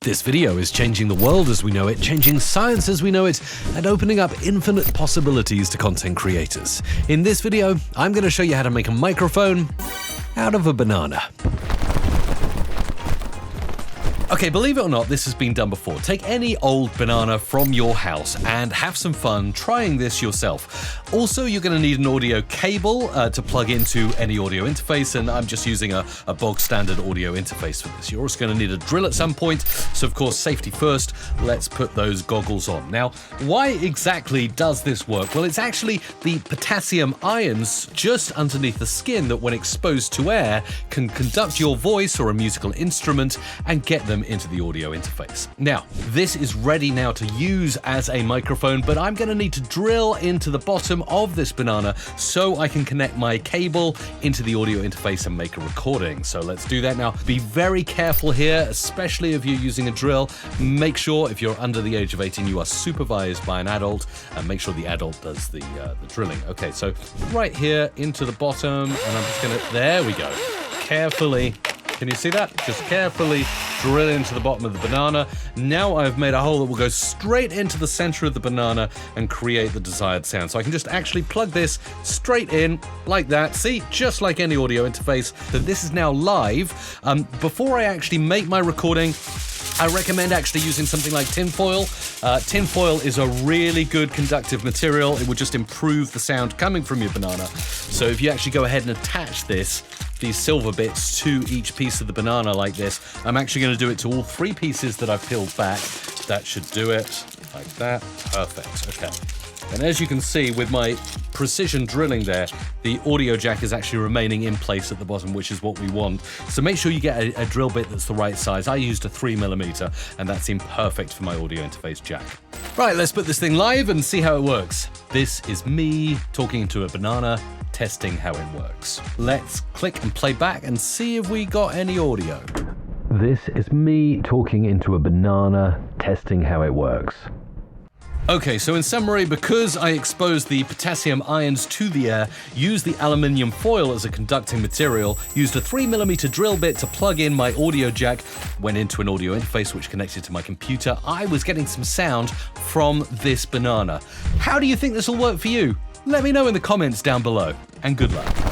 This video is changing the world as we know it, changing science as we know it, and opening up infinite possibilities to content creators. In this video, I'm going to show you how to make a microphone out of a banana. Okay, believe it or not, this has been done before. Take any old banana from your house and have some fun trying this yourself. Also, you're going to need an audio cable to plug into any audio interface, and I'm just using a bog standard audio interface for this. You're also going to need a drill at some point, so of course, safety first. Let's put those goggles on. Now, why exactly does this work? Well, it's actually the potassium ions just underneath the skin that, when exposed to air, can conduct your voice or a musical instrument and get them into the audio interface. Now, this is ready now to use as a microphone, but I'm going to need to drill into the bottom of this banana so I can connect my cable into the audio interface and make a recording. So let's do that now. Be very careful here, especially if you're using a drill. Make sure if you're under the age of 18, you are supervised by an adult, and make sure the adult does the drilling. Okay, so right here into the bottom, and I'm just gonna, there we go. Carefully, can you see that? Just carefully drill into the bottom of the banana. Now I've made a hole that will go straight into the center of the banana and create the desired sound. So I can just actually plug this straight in like that. See, just like any audio interface. So this is now live. Before I actually make my recording, I recommend actually using something like tinfoil. Tinfoil is a really good conductive material. It will just improve the sound coming from your banana. So if you actually go ahead and attach these silver bits to each piece of the banana like this, I'm actually going to do it to all three pieces that I've peeled back. That should do it like that. Perfect. Okay. And as you can see with my precision drilling there, the audio jack is actually remaining in place at the bottom, which is what we want. So make sure you get a drill bit that's the right size. I used a 3mm, and that seemed perfect for my audio interface jack. Right, let's put this thing live and see how it works. This is me talking to a banana, testing how it works. Let's click and play back and see if we got any audio. This is me talking into a banana, testing how it works. Okay, so in summary, because I exposed the potassium ions to the air, used the aluminium foil as a conducting material, used a 3mm drill bit to plug in my audio jack, went into an audio interface which connected to my computer, I was getting some sound from this banana. How do you think this will work for you? Let me know in the comments down below, and good luck.